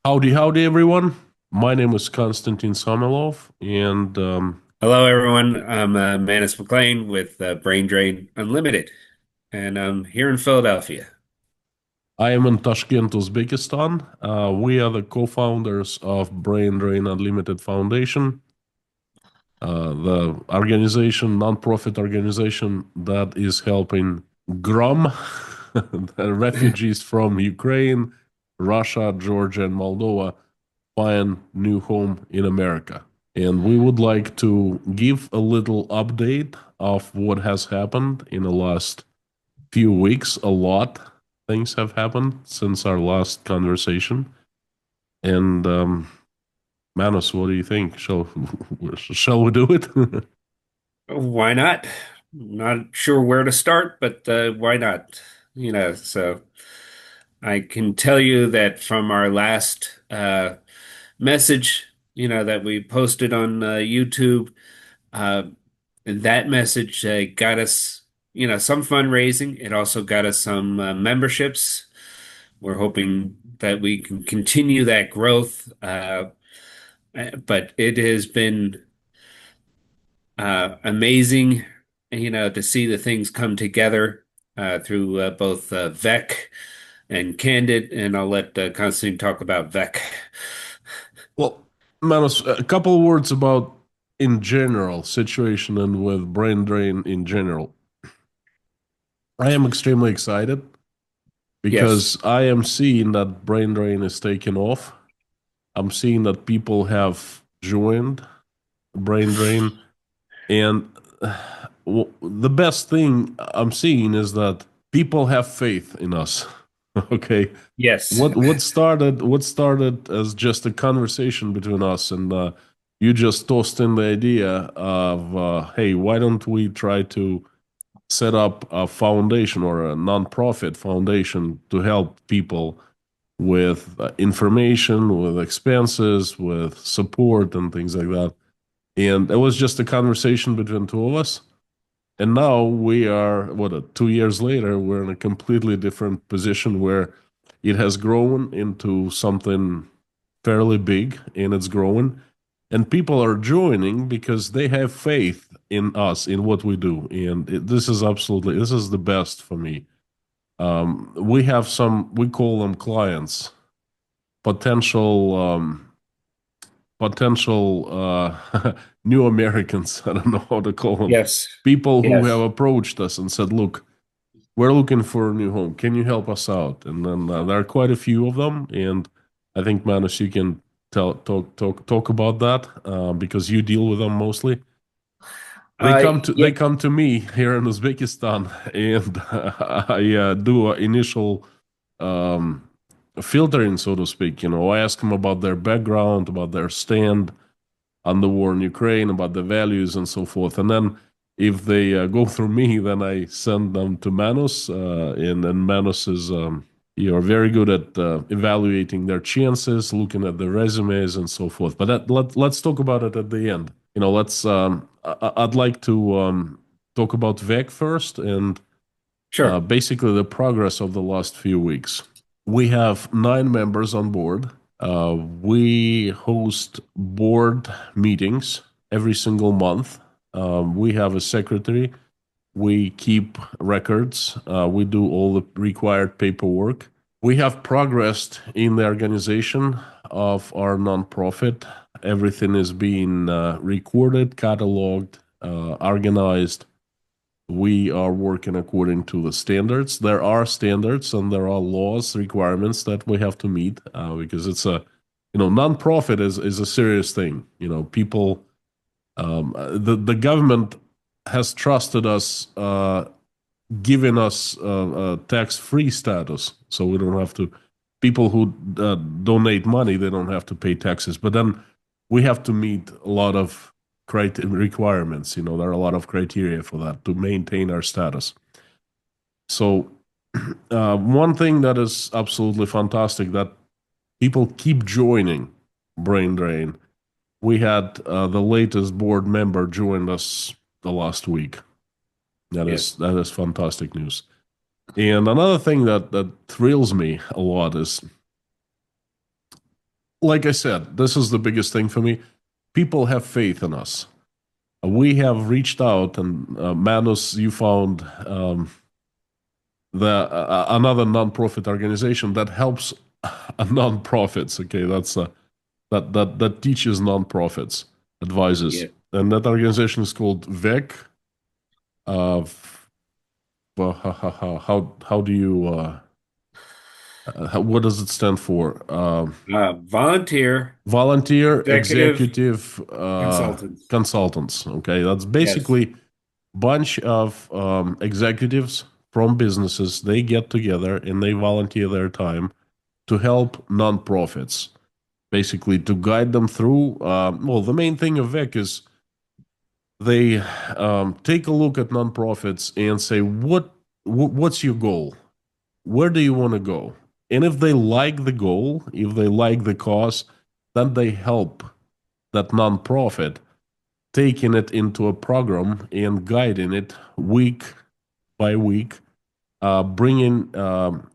Howdy, howdy, everyone. My name is Konstantin Samoilov, and Hello, everyone. I'm Manus MacLean with Brain Drain Unlimited, and I'm here in Philadelphia. I am in Tashkent, Uzbekistan. We are the co-founders of Brain Drain Unlimited Foundation, the organization, non-profit organization that is helping GROM, the refugees from Ukraine, Russia, Georgia, and Moldova, find new home in America. And we would like to give a little update of what has happened in the last few weeks. A lot things have happened since our last conversation. And Manus, what do you think? Shall we do it? Why not? Not sure where to start, but why not? So I can tell you that from our last message, that we posted on YouTube, uh, that message got us, some fundraising. It also got us some memberships. We're hoping that we can continue that growth. But it has been amazing, to see the things come together through both VEC and Candid. And I'll let Konstantin talk about VEC. Well, Manus, a couple words about in general situation and with brain drain in general. I am extremely excited Yes. because I am seeing that brain drain is taking off. I'm seeing that people have joined brain drain, and the best thing I'm seeing is that people have faith in us. Okay, Yes. what started as just a conversation between us, and you just tossed in the idea of hey, why don't we try to set up a foundation or a non-profit foundation to help people with information, with expenses, with support, and things like that. And it was just a conversation between two of us. And now we are, 2 years later, we're in a completely different position where it has grown into something fairly big and it's growing. And people are joining because they have faith in us, in what we do. And this is the best for me. We have we call them clients, potential potential new Americans. I don't know how to call them. Yes. People who have Yes. approached us and said, "Look, we're looking for a new home. Can you help us out?" And then there are quite a few of them. And I think Manus, you can talk about that because you deal with them mostly. They Yeah. come to me here in Uzbekistan, and I do an initial um, filtering, so to speak. I ask them about their background, about their stand on the war in Ukraine, about the values and so forth. And then if they go through me, then I send them to Manus, and Manus is you're very good at evaluating their chances, looking at the resumes and so forth. But let's talk about it at the end. Let's. I'd like to talk about VEC first and Sure. basically the progress of the last few weeks. We have 9 members on board. We host board meetings every single month. We have a secretary. We keep records. We do all the required paperwork. We have progressed in the organization of our nonprofit. Everything is being recorded, cataloged, organized. We are working according to the standards. There are standards and there are laws, requirements that we have to meet because it's nonprofit is a serious thing. People, the government has trusted us, giving us tax-free status, so we don't have to. People who donate money, they don't have to pay taxes, but then we have to meet a lot of requirements. There are a lot of criteria for that to maintain our status. So, one thing that is absolutely fantastic that people keep joining Brain Drain. We had the latest board member joined us the last week. That Yes. is that is fantastic news. And another thing that thrills me a lot is like I said, this is the biggest thing for me. People have faith in us. We have reached out, and Manus, you found the another nonprofit organization that helps nonprofits. Okay, that teaches nonprofits, advises, Yeah. and that organization is called VEC. Well, how do you what does it stand for? Volunteer Volunteer executive executive consultants. consultants. Okay, that's Yes. basically bunch of executives from businesses. They get together and they volunteer their time to help nonprofits, basically to guide them through. Well, the main thing of VEC is they take a look at nonprofits and say, what's your goal? Where do you want to go? And if they like the goal, if they like the cause, then they help that nonprofit taking it into a program and guiding it week by week, bringing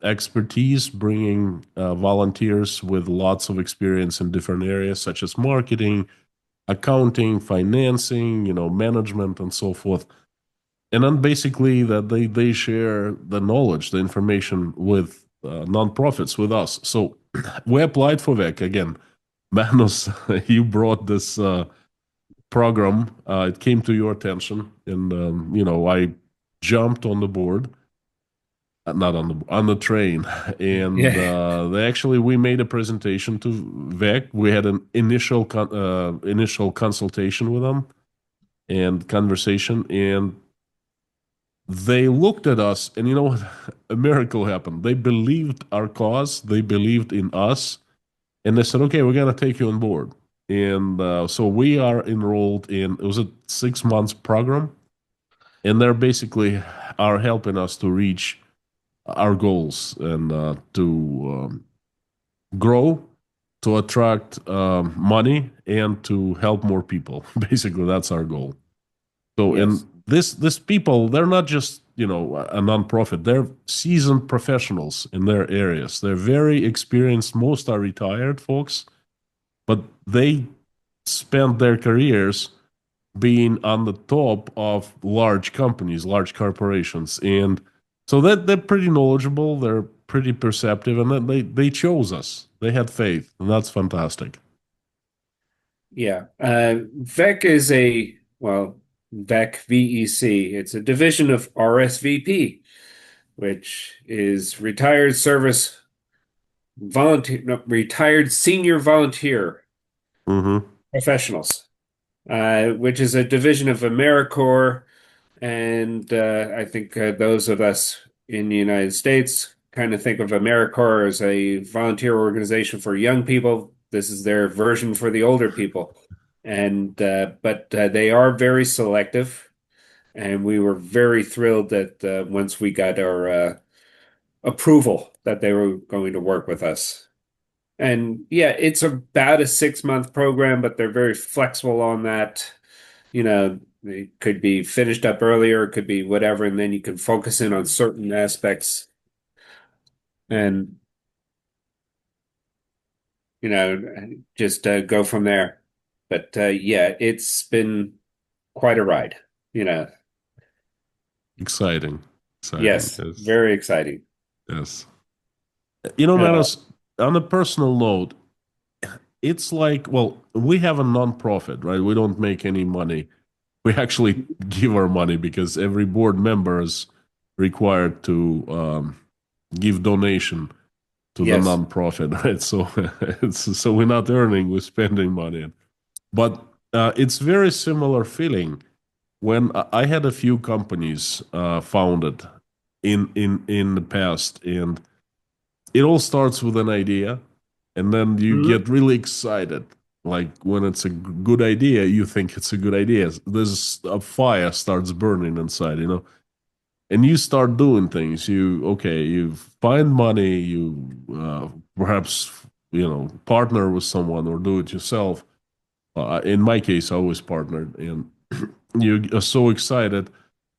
expertise, bringing volunteers with lots of experience in different areas such as marketing, accounting, financing, management, and so forth. And then basically that they share the knowledge, the information with nonprofits with us. So we applied for VEC again. Manus, you brought this program. It came to your attention, and I jumped on the board, not on the train, and Yeah. they actually we made a presentation to VEC. We had an initial consultation with them and conversation, and they looked at us, and you know what? A miracle happened. They believed our cause, they believed in us, and they said, "Okay, we're gonna take you on board." And so we are enrolled in. It was a 6 months program, and they're basically are helping us to reach our goals and to grow, to attract money, and to help more people. Basically, that's our goal. So, and Yes. this people, they're not just a nonprofit. They're seasoned professionals in their areas. They're very experienced. Most are retired folks, but they spent their careers being on the top of large companies, large corporations, and so that they're pretty knowledgeable. They're pretty perceptive, and then they chose us. They had faith, and that's fantastic. Yeah. VEC is VEC. It's a division of RSVP, which is retired senior volunteer Mm-hmm. professionals, which is a division of AmeriCorps. And I think those of us in the United States kind of think of AmeriCorps as a volunteer organization for young people. This is their version for the older people. And but they are very selective, and we were very thrilled that once we got our approval that they were going to work with us. And yeah, it's about a 6 month program, but they're very flexible on that. It could be finished up earlier, it could be whatever, and then you can focus in on certain aspects and, just go from there. But yeah, it's been quite a ride, you know. Exciting, exciting. Yes, Yes, very exciting. yes. Uh, Manos, on a personal note, it's like, well, we have a non-profit, right? We don't make any money. We actually give our money because every board member is required to give donation to the yes. non-profit, right? So so we're not earning, we're spending money. But it's very similar feeling when I had a few companies founded in the past, and it all starts with an idea, and then you Mhm. get really excited. Like when it's a good idea, you think it's a good idea. There's a fire starts burning inside, and you start doing things. You find money, you perhaps partner with someone or do it yourself. In my case, I always partnered, and you are so excited.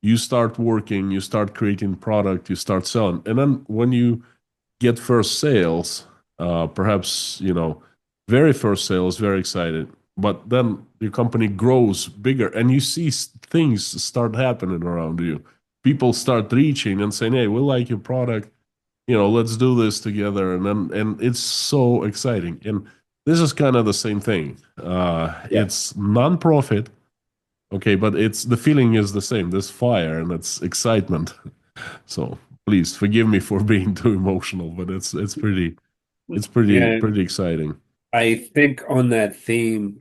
You start working, you start creating product, you start selling, and then when you get first sales, perhaps, very first sale is very excited, but then your company grows bigger and you see things start happening around you. People start reaching and saying, "Hey, we like your product. Let's do this together." And it's so exciting. And this is kind of the same thing. Yeah. It's non-profit, okay, but it's the feeling is the same. There's fire and it's excitement. So please forgive me for being too emotional, but it's Yeah. pretty exciting. I think on that theme,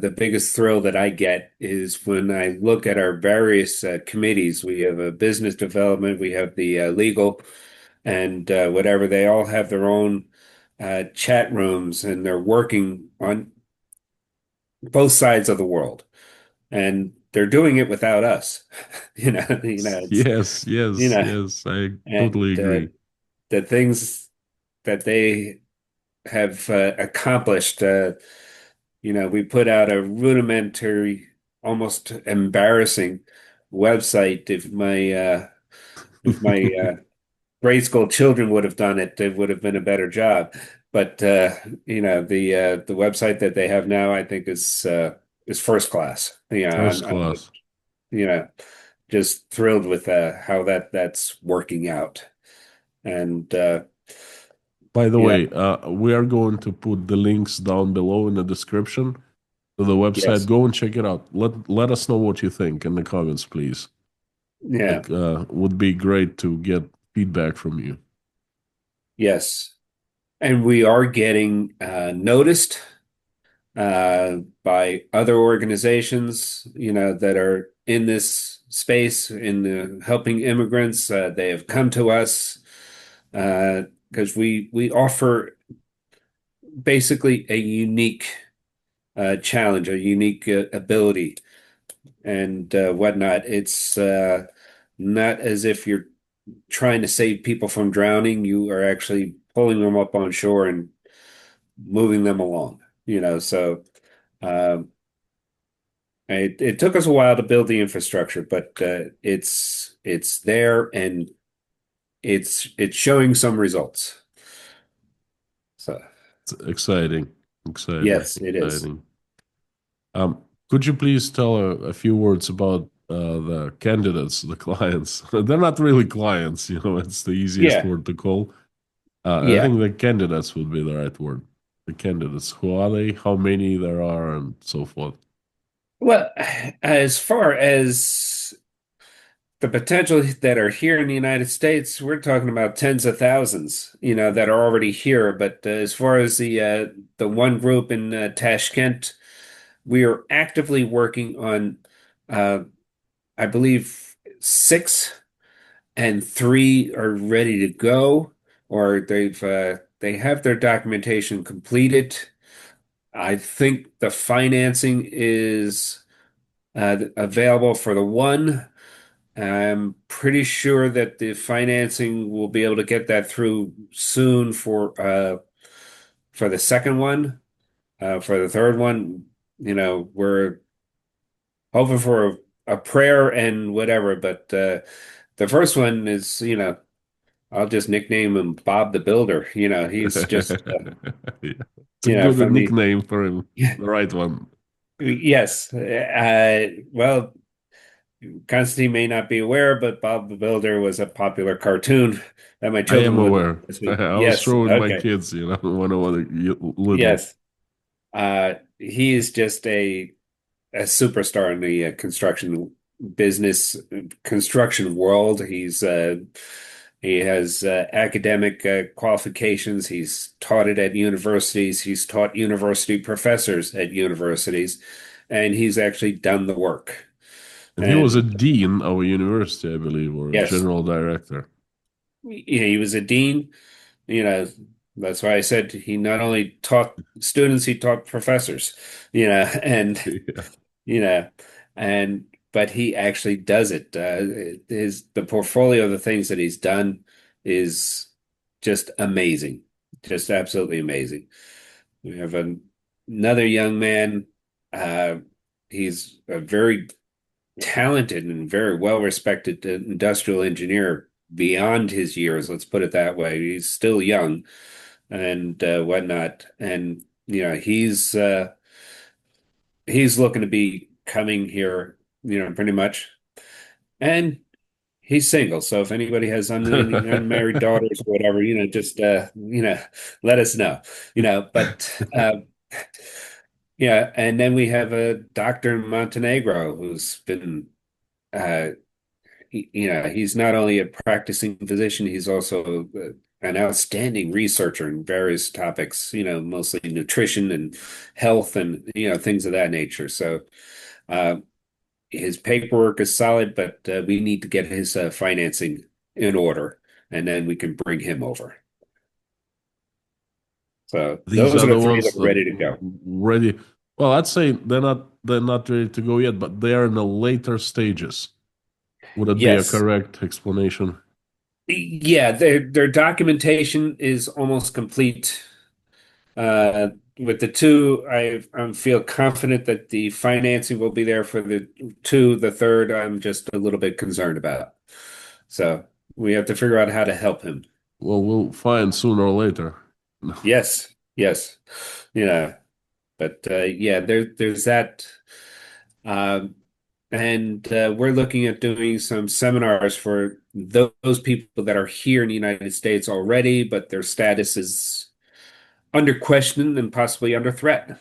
the biggest thrill that I get is when I look at our various committees. We have a business development, we have the legal, and whatever. They all have their own chat rooms, and they're working on both sides of the world, and they're doing it without us. It's Yes, you yes, know, yes. I and totally agree. the things that they have accomplished. We put out a rudimentary, almost embarrassing website. If my grade school children would have done it, it would have been a better job. But the website that they have now, I think is first class. Yeah, First class. you know just thrilled with how that's working out. And By the yeah, way, we are going to put the links down below in the description to the website. yes, Go and check it out. Let us know what you think in the comments, please. yeah, Like, would be great to get feedback from you. yes. And we are getting noticed by other organizations, that are in this space in helping immigrants. They have come to us because we offer basically a unique challenge, a unique ability, and whatnot. It's not as if you're trying to save people from drowning. You are actually pulling them up on shore and moving them along. So. Um, it took us a while to build the infrastructure, but it's there and it's showing some results. So It's exciting, exciting, yes, it is. exciting. Could you please tell a few words about the candidates, the clients? They're not really clients, it's the easiest Yeah, word to call. I yeah. think the candidates would be the right word. The candidates. Who are they? How many there are, and so forth. Well, as far as the potential that are here in the United States, we're talking about tens of thousands, that are already here. But as far as the one group in Tashkent, we are actively working on, uh, I believe, six. And three are ready to go, or they have their documentation completed. I think the financing is available for the one. I'm pretty sure that the financing will be able to get that through soon for the second one. For the third one, we're hoping for a prayer and whatever, but the first one is, I'll just nickname him Bob the Builder. He's just, Yeah. It's a good from the, nickname for him. The right one. yes. Well, Konstantin may not be aware, but Bob the Builder was a popular cartoon that my I am children would watch aware. this week. I was Yes. showing my Okay. kids, when I was little. Yes. He is just a superstar in the construction business, construction world. He has academic qualifications. He's taught it at universities. He's taught university professors at universities, and he's actually done the work. And he was a And dean of a university, I believe, or a yes, general director. he was a dean. You know, that's why I said he not only taught students, he taught professors. And Yeah. you know, and but he actually does it. The portfolio of the things that he's done is just amazing, just absolutely amazing. We have another young man. Uh, he's a very talented and very well-respected industrial engineer beyond his years. Let's put it that way. He's still young and whatnot, and He's looking to be coming here, pretty much. And he's single, so if anybody has unmarried daughters or whatever, just let us know. But yeah, and then we have a doctor in Montenegro who's been uh he's not only a practicing physician, he's also an outstanding researcher in various topics, mostly nutrition and health and things of that nature. So uh his paperwork is solid, but we need to get his financing in order, and then we can bring him over. So These those are are the the three that ones are that ready to go. ready. Well, I'd say they're not ready to go yet, but they are in the later stages. Would it be a Yes. correct explanation? Yeah, their documentation is almost complete. Uh, with the two, I feel confident that the financing will be there for the two. The third, I'm just a little bit concerned about. So we have to figure out how to help him. Well, we'll find sooner or later. Yes, yes, but yeah, there's that. Um, and we're looking at doing some seminars for those people that are here in the United States already, but their status is under question and possibly under threat.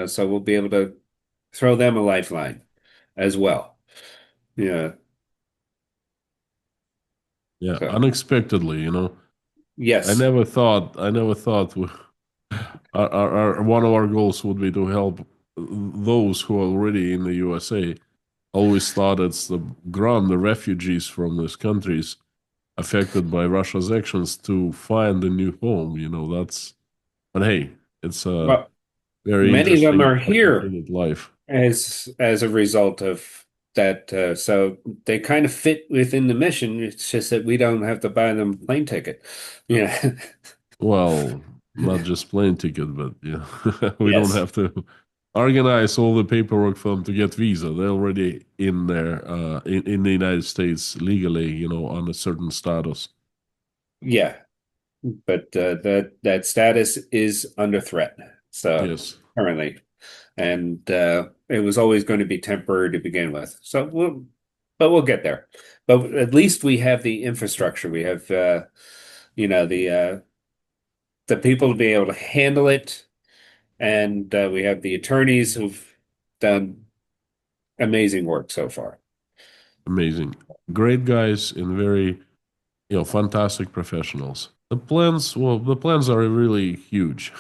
So we'll be able to throw them a lifeline as well. Yeah. Yeah, So unexpectedly. I yes, never thought. I never thought one of our goals would be to help those who are already in the USA. Always thought it's the refugees from these countries affected by Russia's actions to find a new home. But hey, it's a well, very many of them interesting, are here complicated life. as a result of that. So they kind of fit within the mission. It's just that we don't have to buy them a plane ticket. Yeah. Well, not just plane ticket, but yeah, we don't Yes. have to organize all the paperwork for them to get visa. They're already in there, in the United States legally, on a certain status. Yeah. But that status is under threat. So Yes, currently, and it was always going to be temporary to begin with. But we'll get there. But at least we have the infrastructure. We have the people to be able to handle it, and we have the attorneys who've done amazing work so far. amazing, great guys and very, fantastic professionals. The plans are really huge.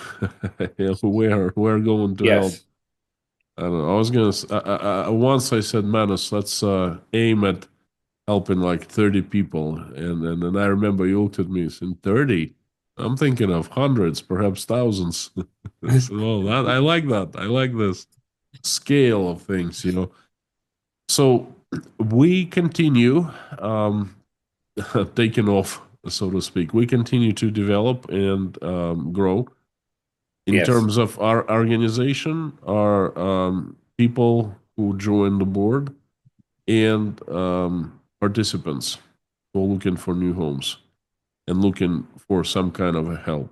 We're going to help. Yes. I don't know. I was gonna. Once I said, Manus, let's aim at helping like 30 people, and I remember you looked at me and said 30. I'm thinking of hundreds, perhaps thousands. So, well, I like that. I like this scale of things. So we continue taking off, so to speak. We continue to develop and grow in Yes. terms of our organization, our people who join the board, and participants who are looking for new homes and looking for some kind of a help.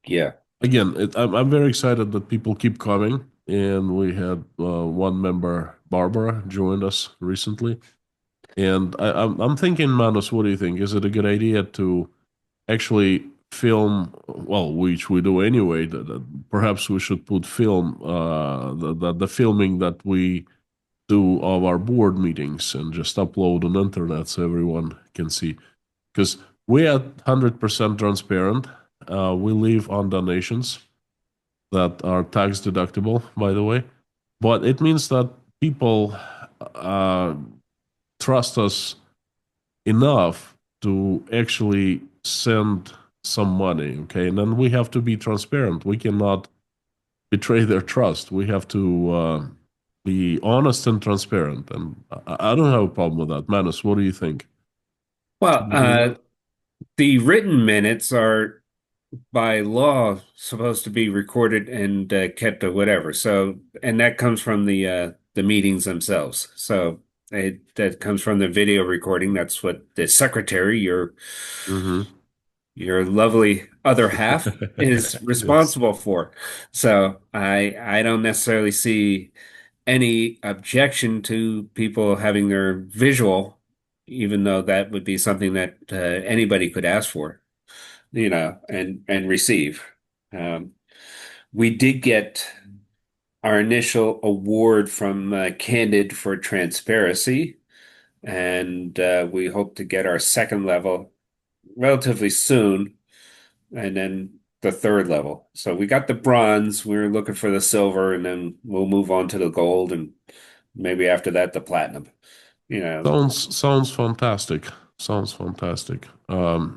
Yeah. Again, I'm very excited that people keep coming, and we had one member, Barbara, joined us recently. And I'm thinking, Manus, what do you think? Is it a good idea to actually film, well, which we do anyway, perhaps we should put film, the filming that we do of our board meetings and just upload on internet so everyone can see. Because we are 100% transparent. We live on donations that are tax deductible, by the way. But it means that people uh, trust us enough to actually send some money, okay? And then we have to be transparent. We cannot betray their trust. We have to be honest and transparent. And I don't have a problem with that. Manus, what do you think? Well, Should we do that? the written minutes are by law supposed to be recorded and kept or whatever. So, and that comes from the meetings themselves. So that comes from the video recording. That's what the secretary, your Mm-hmm. your lovely other half is Yes. responsible for. So I don't necessarily see any objection to people having their visual, even though that would be something that anybody could ask for, and receive. Um, we did get our initial award from Candid for transparency, and we hope to get our second level relatively soon, and then the third level. So we got the bronze, we're looking for the silver, and then we'll move on to the gold, and maybe after that, the platinum. You know, Sounds fantastic. Sounds fantastic.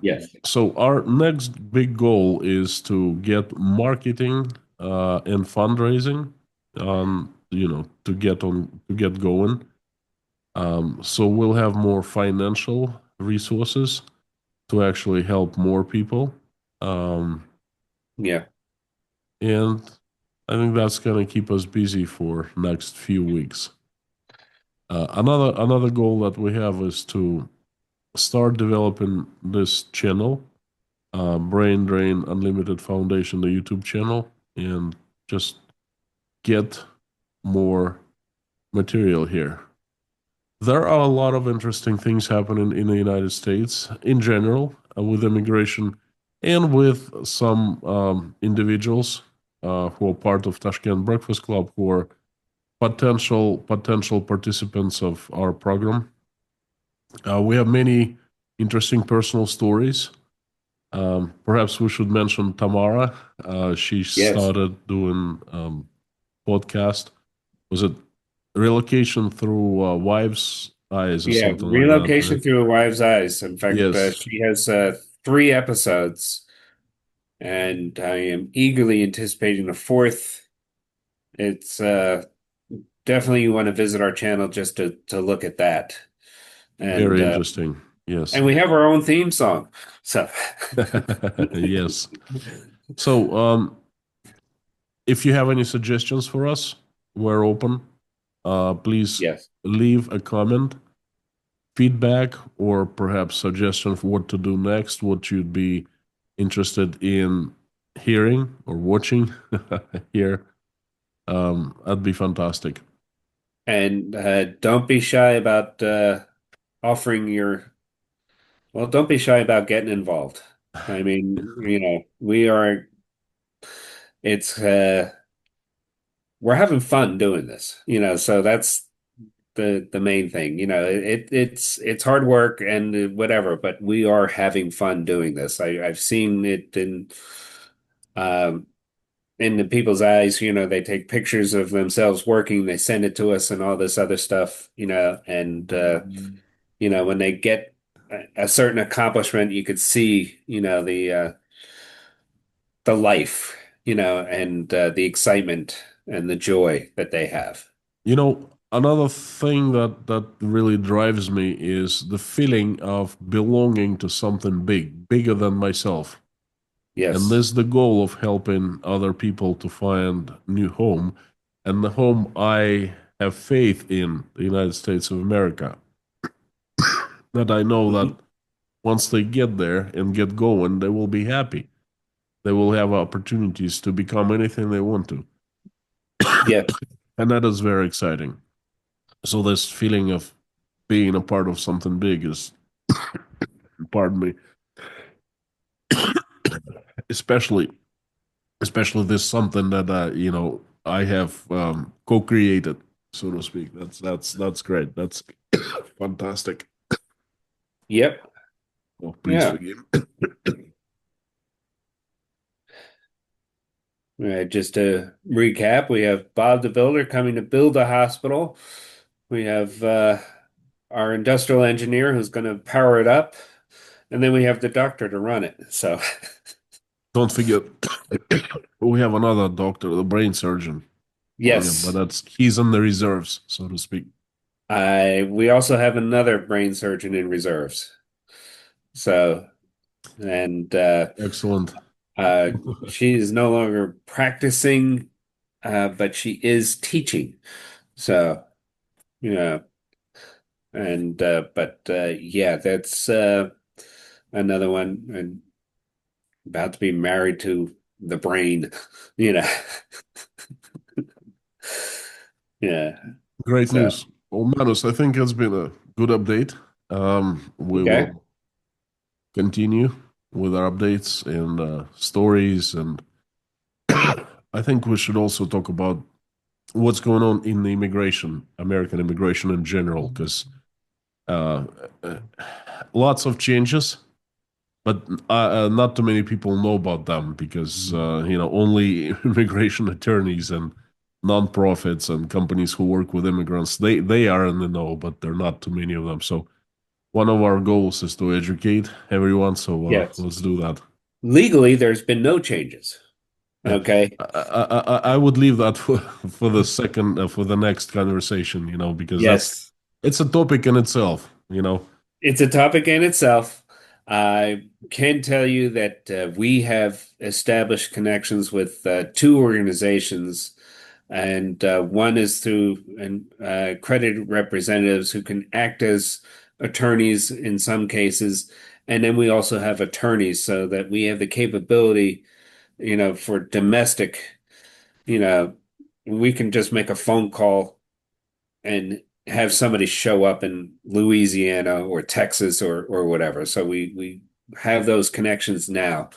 yes, So our next big goal is to get marketing and fundraising, to get going. So we'll have more financial resources to actually help more people. Um, yeah, and I think that's gonna keep us busy for next few weeks. Another goal that we have is to start developing this channel, Brain Drain Unlimited Foundation, the YouTube channel, and just get more material here. There are a lot of interesting things happening in the United States in general with immigration and with some individuals who are part of Tashkent Breakfast Club who are potential participants of our program. We have many interesting personal stories. Perhaps we should mention Tamara. She yes, started doing podcast. Was it relocation through wives' eyes or yeah. something like that, Relocation right? through a wives' eyes. In fact, Yes, she has 3 episodes, and I am eagerly anticipating the fourth. It's definitely you want to visit our channel just to look at that. And very interesting. Yes, and we have our own theme song. So yes. So, if you have any suggestions for us, we're open. Please yes. leave a comment, feedback, or perhaps suggestion for what to do next, what you'd be interested in hearing or watching here. That'd be fantastic. And don't be shy about offering your, well, don't be shy about getting involved. I mean, we are, it's, we're having fun doing this, so that's the main thing. It's hard work and whatever, but we are having fun doing this. I've seen it um, in the people's eyes. They take pictures of themselves working, they send it to us and all this other stuff, and when they get a certain accomplishment, you could see, the life, and the excitement and the joy that they have. Another thing that really drives me is the feeling of belonging to something bigger than myself. And Yes. this is the goal of helping other people to find new home and the home I have faith in the United States of America. That I know that Mhm. once they get there and get going, they will be happy. They will have opportunities to become anything they want to. Yeah. And that is very exciting. So this feeling of being a part of something big is, pardon me, especially especially this something that I have co-created, so to speak. That's great. That's fantastic. Yep. Oh, please Yeah. forgive. Just to recap, we have Bob the Builder coming to build a hospital. We have our industrial engineer who's going to power it up, and then we have the doctor to run it. So, Don't forget, we have another doctor, the brain surgeon. Yeah, but yes, he's in the reserves, so to speak. I we also have another brain surgeon in reserves. So, and Excellent. uh, she is no longer practicing, but she is teaching. So, yeah, and but yeah, that's another one. about to be married to the brain, you know. Yeah. Great So, news. Well, Manus, I think it's been a good update. We okay. will continue with our updates and stories, and I think we should also talk about what's going on in the immigration, American immigration in general, because uh, uh, lots of changes, but not too many people know about them because only immigration attorneys and nonprofits and companies who work with immigrants they are in the know, but there are not too many of them. So one of our goals is to educate everyone. So Yes. let's do that. Legally, there's been no changes. Yeah. Okay. I would leave that for the second for the next conversation, because Yes. it's a topic in itself, It's a topic in itself. I can tell you that we have established connections with two organizations, and one is through accredited representatives who can act as attorneys in some cases, and then we also have attorneys so that we have the capability, for domestic, you know, we can just make a phone call and have somebody show up in Louisiana or Texas or whatever. So we have those connections now,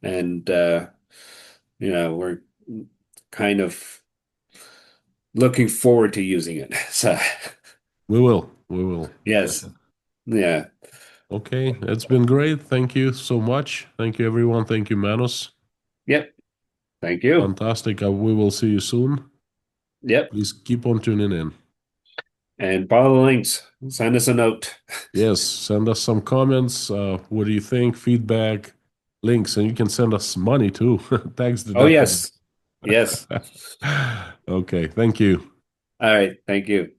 and we're kind of looking forward to using it. So we will. yes, yeah, Okay, it's been great. Thank you so much. Thank you, everyone. Thank you, Manus. yep. Thank you. Fantastic. We will see you soon. Yep. Please keep on tuning in. And follow the links. Send us a note. Yes, send us some comments. What do you think? Feedback, links, and you can send us money too, tax Oh deductible. yes, yes. Okay, thank you. All right. Thank you.